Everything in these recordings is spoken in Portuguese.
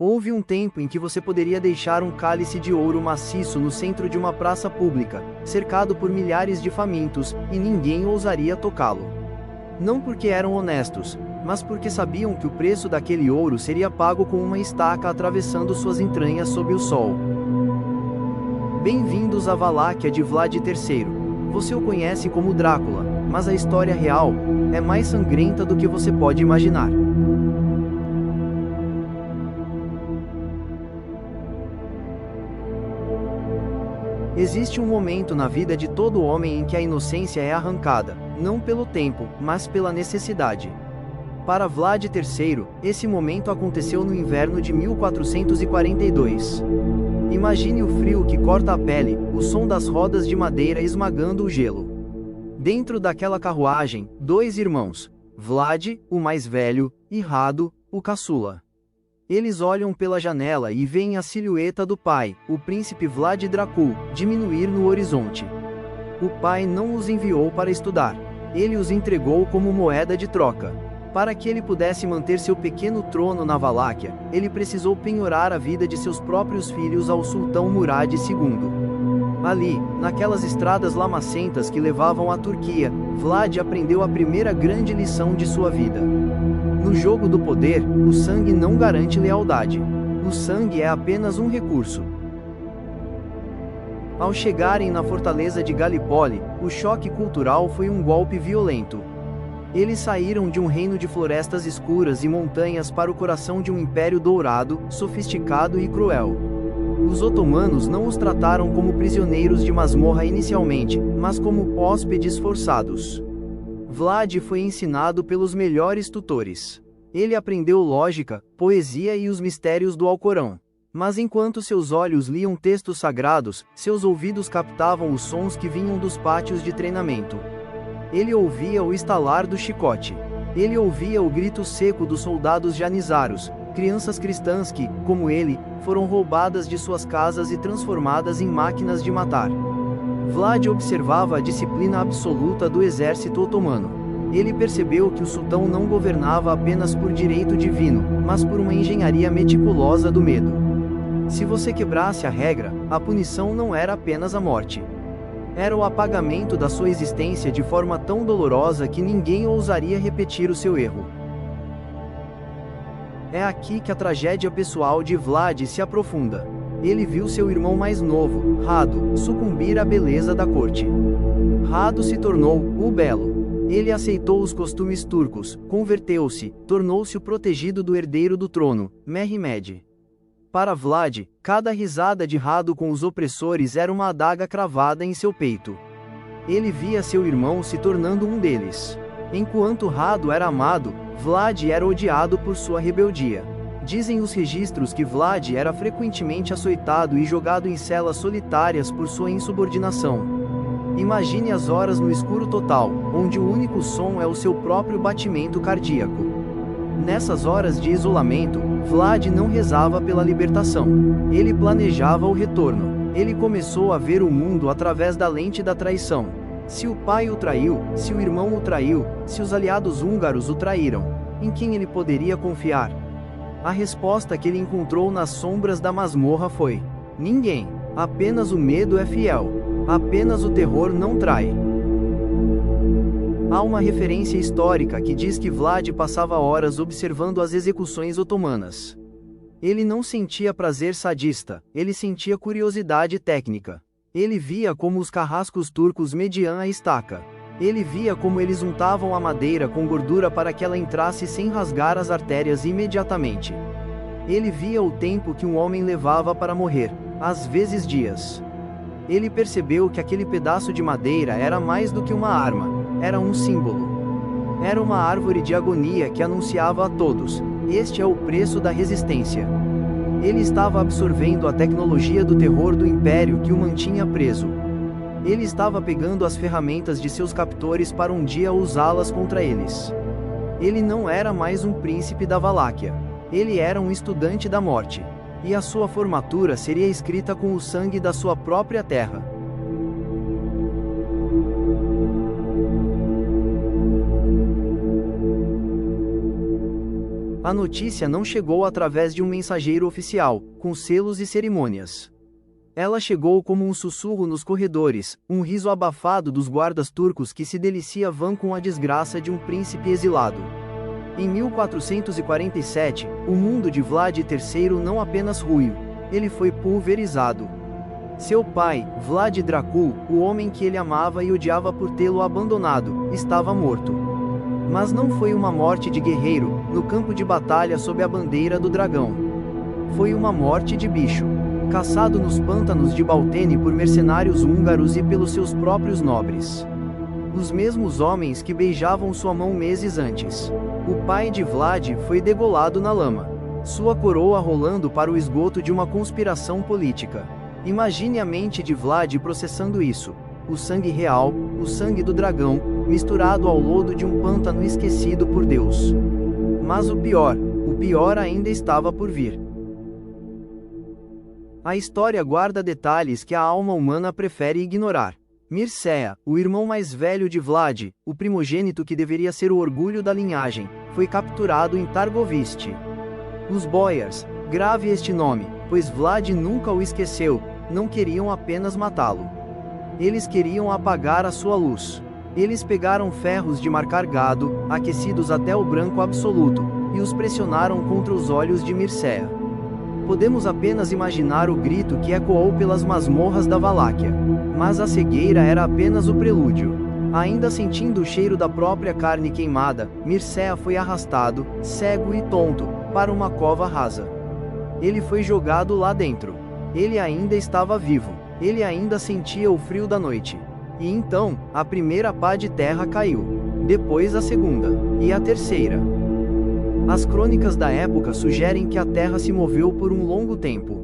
Houve um tempo em que você poderia deixar um cálice de ouro maciço no centro de uma praça pública, cercado por milhares de famintos, e ninguém ousaria tocá-lo. Não porque eram honestos, mas porque sabiam que o preço daquele ouro seria pago com uma estaca atravessando suas entranhas sob o sol. Bem-vindos à Valáquia de Vlad III. Você o conhece como Drácula, mas a história real é mais sangrenta do que você pode imaginar. Existe um momento na vida de todo homem em que a inocência é arrancada, não pelo tempo, mas pela necessidade. Para Vlad III, esse momento aconteceu no inverno de 1442. Imagine o frio que corta a pele, o som das rodas de madeira esmagando o gelo. Dentro daquela carruagem, dois irmãos, Vlad, o mais velho, e Rado, o caçula. Eles olham pela janela e veem a silhueta do pai, o príncipe Vlad Dracul, diminuir no horizonte. O pai não os enviou para estudar. Ele os entregou como moeda de troca. Para que ele pudesse manter seu pequeno trono na Valáquia, ele precisou penhorar a vida de seus próprios filhos ao sultão Murad II. Ali, naquelas estradas lamacentas que levavam à Turquia, Vlad aprendeu a primeira grande lição de sua vida. No jogo do poder, o sangue não garante lealdade. O sangue é apenas um recurso. Ao chegarem na fortaleza de Gallipoli, o choque cultural foi um golpe violento. Eles saíram de um reino de florestas escuras e montanhas para o coração de um império dourado, sofisticado e cruel. Os otomanos não os trataram como prisioneiros de masmorra inicialmente, mas como hóspedes forçados. Vlad foi ensinado pelos melhores tutores. Ele aprendeu lógica, poesia e os mistérios do Alcorão. Mas enquanto seus olhos liam textos sagrados, seus ouvidos captavam os sons que vinham dos pátios de treinamento. Ele ouvia o estalar do chicote. Ele ouvia o grito seco dos soldados janizaros, crianças cristãs que, como ele, foram roubadas de suas casas e transformadas em máquinas de matar. Vlad observava a disciplina absoluta do exército otomano. Ele percebeu que o sultão não governava apenas por direito divino, mas por uma engenharia meticulosa do medo. Se você quebrasse a regra, a punição não era apenas a morte. Era o apagamento da sua existência de forma tão dolorosa que ninguém ousaria repetir o seu erro. É aqui que a tragédia pessoal de Vlad se aprofunda. Ele viu seu irmão mais novo, Rado, sucumbir à beleza da corte. Rado se tornou o belo. Ele aceitou os costumes turcos, converteu-se, tornou-se o protegido do herdeiro do trono, Mehmed. Para Vlad, cada risada de Rado com os opressores era uma adaga cravada em seu peito. Ele via seu irmão se tornando um deles. Enquanto Rado era amado, Vlad era odiado por sua rebeldia. Dizem os registros que Vlad era frequentemente açoitado e jogado em celas solitárias por sua insubordinação. Imagine as horas no escuro total, onde o único som é o seu próprio batimento cardíaco. Nessas horas de isolamento, Vlad não rezava pela libertação. Ele planejava o retorno. Ele começou a ver o mundo através da lente da traição. Se o pai o traiu, se o irmão o traiu, se os aliados húngaros o traíram, em quem ele poderia confiar? A resposta que ele encontrou nas sombras da masmorra foi: ninguém. Apenas o medo é fiel. Apenas o terror não trai. Há uma referência histórica que diz que Vlad passava horas observando as execuções otomanas. Ele não sentia prazer sadista, ele sentia curiosidade técnica. Ele via como os carrascos turcos mediam a estaca. Ele via como eles untavam a madeira com gordura para que ela entrasse sem rasgar as artérias imediatamente. Ele via o tempo que um homem levava para morrer, às vezes dias. Ele percebeu que aquele pedaço de madeira era mais do que uma arma, era um símbolo. Era uma árvore de agonia que anunciava a todos: este é o preço da resistência. Ele estava absorvendo a tecnologia do terror do império que o mantinha preso. Ele estava pegando as ferramentas de seus captores para um dia usá-las contra eles. Ele não era mais um príncipe da Valáquia. Ele era um estudante da morte. E a sua formatura seria escrita com o sangue da sua própria terra. A notícia não chegou através de um mensageiro oficial, com selos e cerimônias. Ela chegou como um sussurro nos corredores, um riso abafado dos guardas turcos que se deliciavam com a desgraça de um príncipe exilado. Em 1447, o mundo de Vlad III não apenas ruiu, ele foi pulverizado. Seu pai, Vlad Dracul, o homem que ele amava e odiava por tê-lo abandonado, estava morto. Mas não foi uma morte de guerreiro, no campo de batalha sob a bandeira do dragão. Foi uma morte de bicho, caçado nos pântanos de Baltene por mercenários húngaros e pelos seus próprios nobres. Os mesmos homens que beijavam sua mão meses antes. O pai de Vlad foi degolado na lama, sua coroa rolando para o esgoto de uma conspiração política. Imagine a mente de Vlad processando isso. O sangue real, o sangue do dragão, misturado ao lodo de um pântano esquecido por Deus. Mas o pior ainda estava por vir. A história guarda detalhes que a alma humana prefere ignorar. Mircea, o irmão mais velho de Vlad, o primogênito que deveria ser o orgulho da linhagem, foi capturado em Targoviste. Os Boyars, grave este nome, pois Vlad nunca o esqueceu, não queriam apenas matá-lo. Eles queriam apagar a sua luz. Eles pegaram ferros de marcar gado, aquecidos até o branco absoluto, e os pressionaram contra os olhos de Mircea. Podemos apenas imaginar o grito que ecoou pelas masmorras da Valáquia. Mas a cegueira era apenas o prelúdio. Ainda sentindo o cheiro da própria carne queimada, Mircea foi arrastado, cego e tonto, para uma cova rasa. Ele foi jogado lá dentro. Ele ainda estava vivo. Ele ainda sentia o frio da noite. E então, a primeira pá de terra caiu. Depois a segunda. E a terceira. As crônicas da época sugerem que a terra se moveu por um longo tempo.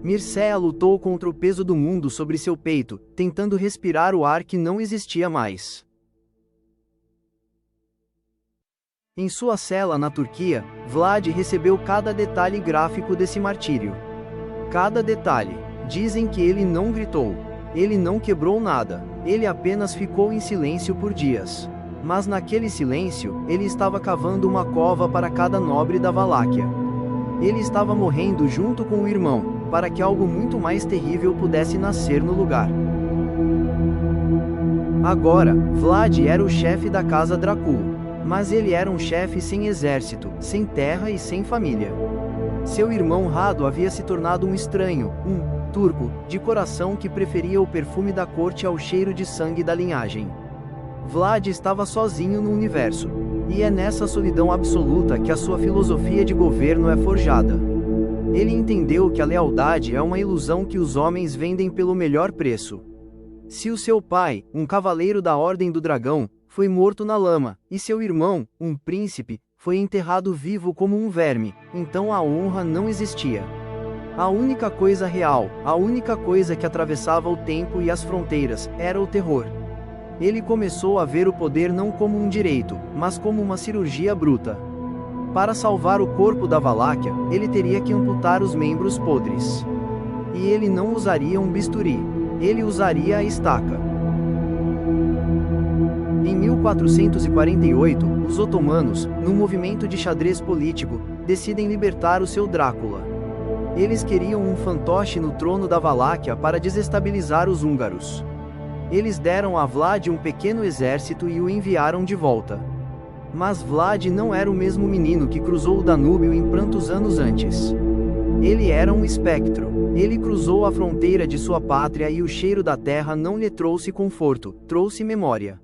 Mircea lutou contra o peso do mundo sobre seu peito, tentando respirar o ar que não existia mais. Em sua cela na Turquia, Vlad recebeu cada detalhe gráfico desse martírio. Cada detalhe. Dizem que ele não gritou. Ele não quebrou nada. Ele apenas ficou em silêncio por dias. Mas naquele silêncio, ele estava cavando uma cova para cada nobre da Valáquia. Ele estava morrendo junto com o irmão, para que algo muito mais terrível pudesse nascer no lugar. Agora, Vlad era o chefe da casa Dracul. Mas ele era um chefe sem exército, sem terra e sem família. Seu irmão Rado havia se tornado um estranho, um turco, de coração que preferia o perfume da corte ao cheiro de sangue da linhagem. Vlad estava sozinho no universo. E é nessa solidão absoluta que a sua filosofia de governo é forjada. Ele entendeu que a lealdade é uma ilusão que os homens vendem pelo melhor preço. Se o seu pai, um cavaleiro da Ordem do Dragão, foi morto na lama, e seu irmão, um príncipe, foi enterrado vivo como um verme, então a honra não existia. A única coisa real, a única coisa que atravessava o tempo e as fronteiras, era o terror. Ele começou a ver o poder não como um direito, mas como uma cirurgia bruta. Para salvar o corpo da Valáquia, ele teria que amputar os membros podres. E ele não usaria um bisturi. Ele usaria a estaca. Em 1448, os otomanos, num movimento de xadrez político, decidem libertar o seu Drácula. Eles queriam um fantoche no trono da Valáquia para desestabilizar os húngaros. Eles deram a Vlad um pequeno exército e o enviaram de volta. Mas Vlad não era o mesmo menino que cruzou o Danúbio em prantos anos antes. Ele era um espectro. Ele cruzou a fronteira de sua pátria e o cheiro da terra não lhe trouxe conforto, trouxe memória.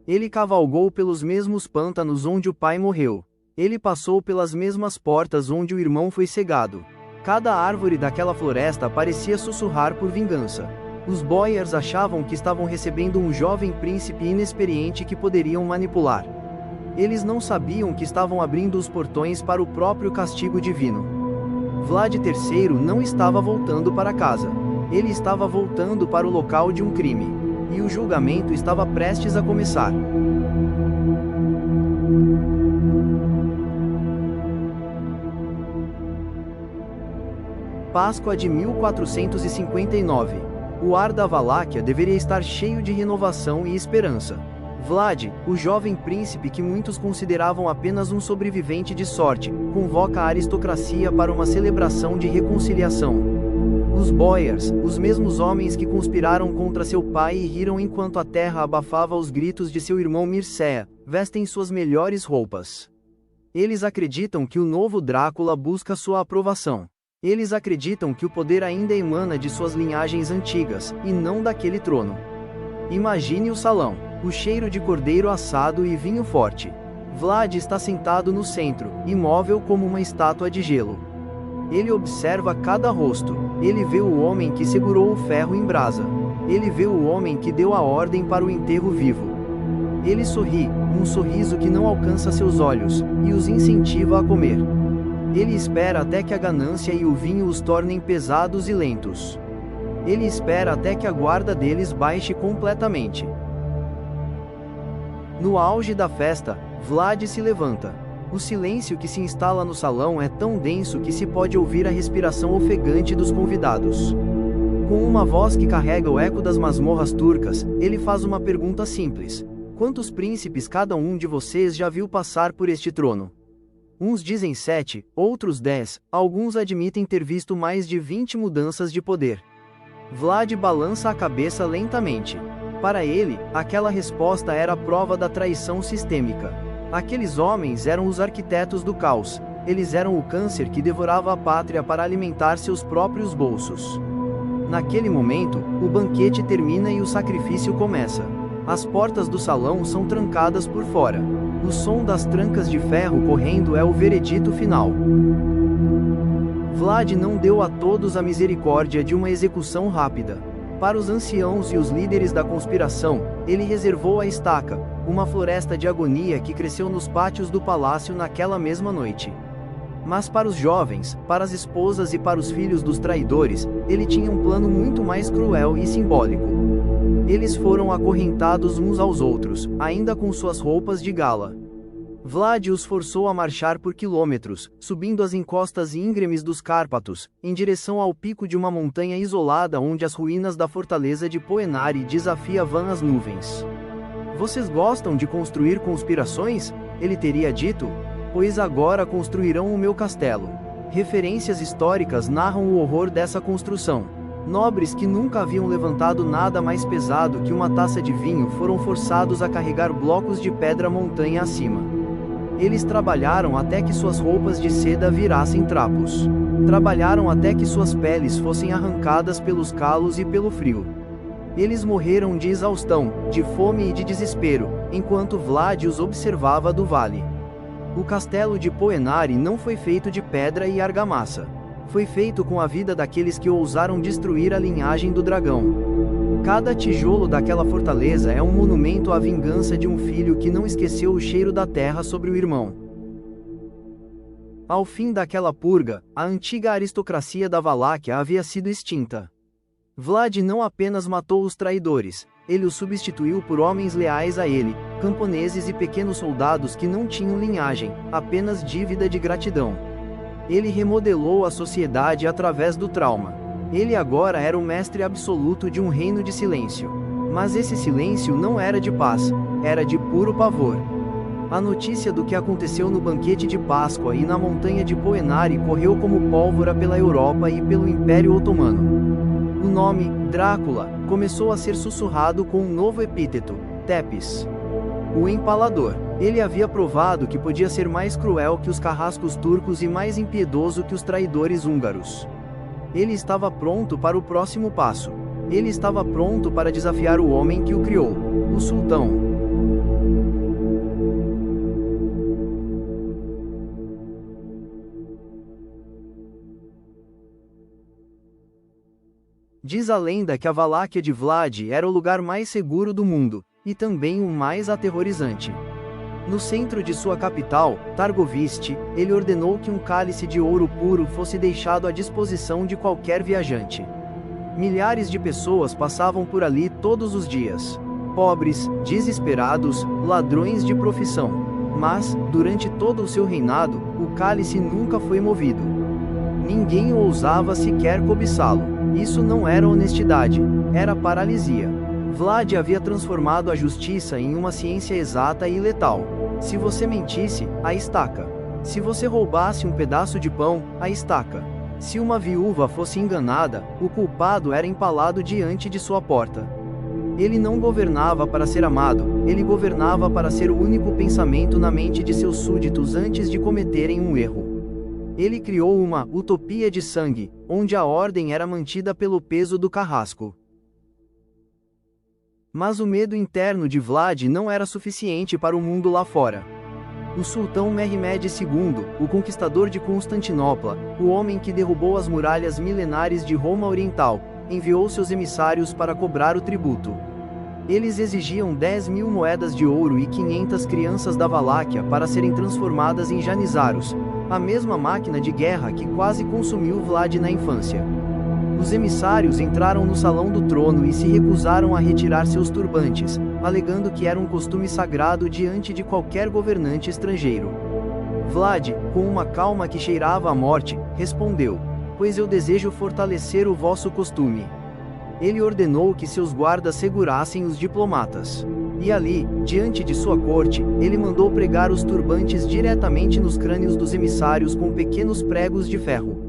Ele cavalgou pelos mesmos pântanos onde o pai morreu. Ele passou pelas mesmas portas onde o irmão foi cegado. Cada árvore daquela floresta parecia sussurrar por vingança. Os Boyars achavam que estavam recebendo um jovem príncipe inexperiente que poderiam manipular. Eles não sabiam que estavam abrindo os portões para o próprio castigo divino. Vlad III não estava voltando para casa. Ele estava voltando para o local de um crime. E o julgamento estava prestes a começar. Páscoa de 1459. O ar da Valáquia deveria estar cheio de renovação e esperança. Vlad, o jovem príncipe que muitos consideravam apenas um sobrevivente de sorte, convoca a aristocracia para uma celebração de reconciliação. Os Boyars, os mesmos homens que conspiraram contra seu pai e riram enquanto a terra abafava os gritos de seu irmão Mircea, vestem suas melhores roupas. Eles acreditam que o novo Drácula busca sua aprovação. Eles acreditam que o poder ainda emana de suas linhagens antigas, e não daquele trono. Imagine o salão, o cheiro de cordeiro assado e vinho forte. Vlad está sentado no centro, imóvel como uma estátua de gelo. Ele observa cada rosto. Ele vê o homem que segurou o ferro em brasa. Ele vê o homem que deu a ordem para o enterro vivo. Ele sorri, um sorriso que não alcança seus olhos, e os incentiva a comer. Ele espera até que a ganância e o vinho os tornem pesados e lentos. Ele espera até que a guarda deles baixe completamente. No auge da festa, Vlad se levanta. O silêncio que se instala no salão é tão denso que se pode ouvir a respiração ofegante dos convidados. Com uma voz que carrega o eco das masmorras turcas, ele faz uma pergunta simples: quantos príncipes cada um de vocês já viu passar por este trono? Uns dizem 7, outros 10, alguns admitem ter visto mais de 20 mudanças de poder. Vlad balança a cabeça lentamente. Para ele, aquela resposta era a prova da traição sistêmica. Aqueles homens eram os arquitetos do caos. Eles eram o câncer que devorava a pátria para alimentar seus próprios bolsos. Naquele momento, o banquete termina e o sacrifício começa. As portas do salão são trancadas por fora. O som das trancas de ferro correndo é o veredito final. Vlad não deu a todos a misericórdia de uma execução rápida. Para os anciãos e os líderes da conspiração, ele reservou a estaca, uma floresta de agonia que cresceu nos pátios do palácio naquela mesma noite. Mas para os jovens, para as esposas e para os filhos dos traidores, ele tinha um plano muito mais cruel e simbólico. Eles foram acorrentados uns aos outros, ainda com suas roupas de gala. Vlad os forçou a marchar por quilômetros, subindo as encostas íngremes dos Cárpatos, em direção ao pico de uma montanha isolada onde as ruínas da fortaleza de Poenari desafiavam as nuvens. Vocês gostam de construir conspirações? Ele teria dito. Pois agora construirão o meu castelo. Referências históricas narram o horror dessa construção. Nobres que nunca haviam levantado nada mais pesado que uma taça de vinho foram forçados a carregar blocos de pedra montanha acima. Eles trabalharam até que suas roupas de seda virassem trapos. Trabalharam até que suas peles fossem arrancadas pelos calos e pelo frio. Eles morreram de exaustão, de fome e de desespero, enquanto Vlad os observava do vale. O castelo de Poenari não foi feito de pedra e argamassa. Foi feito com a vida daqueles que ousaram destruir a linhagem do dragão. Cada tijolo daquela fortaleza é um monumento à vingança de um filho que não esqueceu o cheiro da terra sobre o irmão. Ao fim daquela purga, a antiga aristocracia da Valáquia havia sido extinta. Vlad não apenas matou os traidores, ele os substituiu por homens leais a ele, camponeses e pequenos soldados que não tinham linhagem, apenas dívida de gratidão. Ele remodelou a sociedade através do trauma. Ele agora era o mestre absoluto de um reino de silêncio. Mas esse silêncio não era de paz, era de puro pavor. A notícia do que aconteceu no banquete de Páscoa e na montanha de Poenari correu como pólvora pela Europa e pelo Império Otomano. O nome, Drácula, começou a ser sussurrado com um novo epíteto, Tepes. O empalador. Ele havia provado que podia ser mais cruel que os carrascos turcos e mais impiedoso que os traidores húngaros. Ele estava pronto para o próximo passo. Ele estava pronto para desafiar o homem que o criou, o sultão. Diz a lenda que a Valáquia de Vlad era o lugar mais seguro do mundo, e também o mais aterrorizante. No centro de sua capital, Targoviste, ele ordenou que um cálice de ouro puro fosse deixado à disposição de qualquer viajante. Milhares de pessoas passavam por ali todos os dias. Pobres, desesperados, ladrões de profissão. Mas, durante todo o seu reinado, o cálice nunca foi movido. Ninguém ousava sequer cobiçá-lo. Isso não era honestidade, era paralisia. Vlad havia transformado a justiça em uma ciência exata e letal. Se você mentisse, a estaca. Se você roubasse um pedaço de pão, a estaca. Se uma viúva fosse enganada, o culpado era empalado diante de sua porta. Ele não governava para ser amado, ele governava para ser o único pensamento na mente de seus súditos antes de cometerem um erro. Ele criou uma utopia de sangue, onde a ordem era mantida pelo peso do carrasco. Mas o medo interno de Vlad não era suficiente para o mundo lá fora. O sultão Mehmed II, o conquistador de Constantinopla, o homem que derrubou as muralhas milenares de Roma Oriental, enviou seus emissários para cobrar o tributo. Eles exigiam 10.000 moedas de ouro e 500 crianças da Valáquia para serem transformadas em janizaros, a mesma máquina de guerra que quase consumiu Vlad na infância. Os emissários entraram no salão do trono e se recusaram a retirar seus turbantes, alegando que era um costume sagrado diante de qualquer governante estrangeiro. Vlad, com uma calma que cheirava a morte, respondeu: "Pois eu desejo fortalecer o vosso costume." Ele ordenou que seus guardas segurassem os diplomatas. E ali, diante de sua corte, ele mandou pregar os turbantes diretamente nos crânios dos emissários com pequenos pregos de ferro.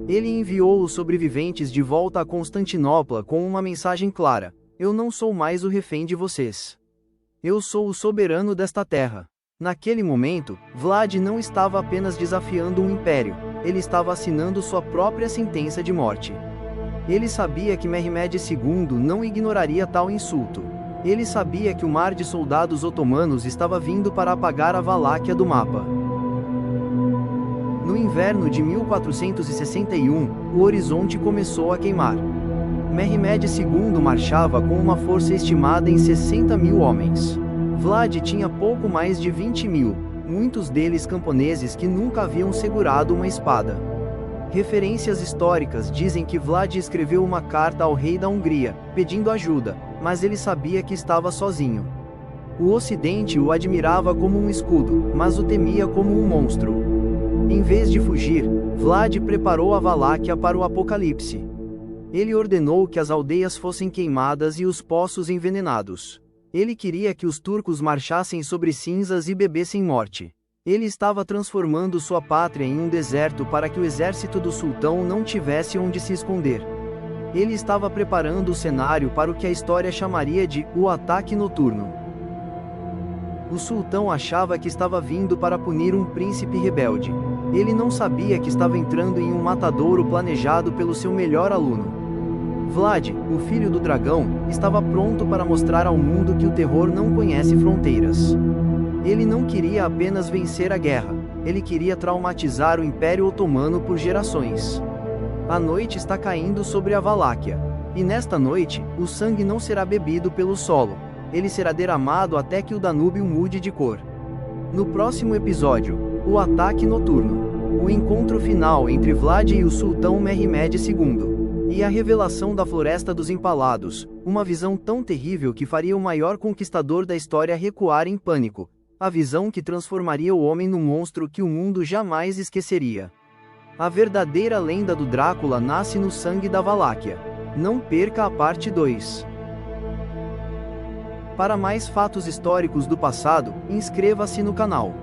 Ele enviou os sobreviventes de volta a Constantinopla com uma mensagem clara: "Eu não sou mais o refém de vocês. Eu sou o soberano desta terra." Naquele momento, Vlad não estava apenas desafiando um império, ele estava assinando sua própria sentença de morte. Ele sabia que Mehmed II não ignoraria tal insulto. Ele sabia que o mar de soldados otomanos estava vindo para apagar a Valáquia do mapa. No inverno de 1461, o horizonte começou a queimar. Mehmed II marchava com uma força estimada em 60.000 homens. Vlad tinha pouco mais de 20.000, muitos deles camponeses que nunca haviam segurado uma espada. Referências históricas dizem que Vlad escreveu uma carta ao rei da Hungria, pedindo ajuda, mas ele sabia que estava sozinho. O Ocidente o admirava como um escudo, mas o temia como um monstro. Em vez de fugir, Vlad preparou a Valáquia para o apocalipse. Ele ordenou que as aldeias fossem queimadas e os poços envenenados. Ele queria que os turcos marchassem sobre cinzas e bebessem morte. Ele estava transformando sua pátria em um deserto para que o exército do sultão não tivesse onde se esconder. Ele estava preparando o cenário para o que a história chamaria de o ataque noturno. O sultão achava que estava vindo para punir um príncipe rebelde. Ele não sabia que estava entrando em um matadouro planejado pelo seu melhor aluno. Vlad, o filho do dragão, estava pronto para mostrar ao mundo que o terror não conhece fronteiras. Ele não queria apenas vencer a guerra, ele queria traumatizar o Império Otomano por gerações. A noite está caindo sobre a Valáquia. E nesta noite, o sangue não será bebido pelo solo, ele será derramado até que o Danúbio mude de cor. No próximo episódio, o ataque noturno, o encontro final entre Vlad e o sultão Mehmed II. E a revelação da Floresta dos Empalados, uma visão tão terrível que faria o maior conquistador da história recuar em pânico. A visão que transformaria o homem no monstro que o mundo jamais esqueceria. A verdadeira lenda do Drácula nasce no sangue da Valáquia. Não perca a parte 2. Para mais fatos históricos do passado, inscreva-se no canal.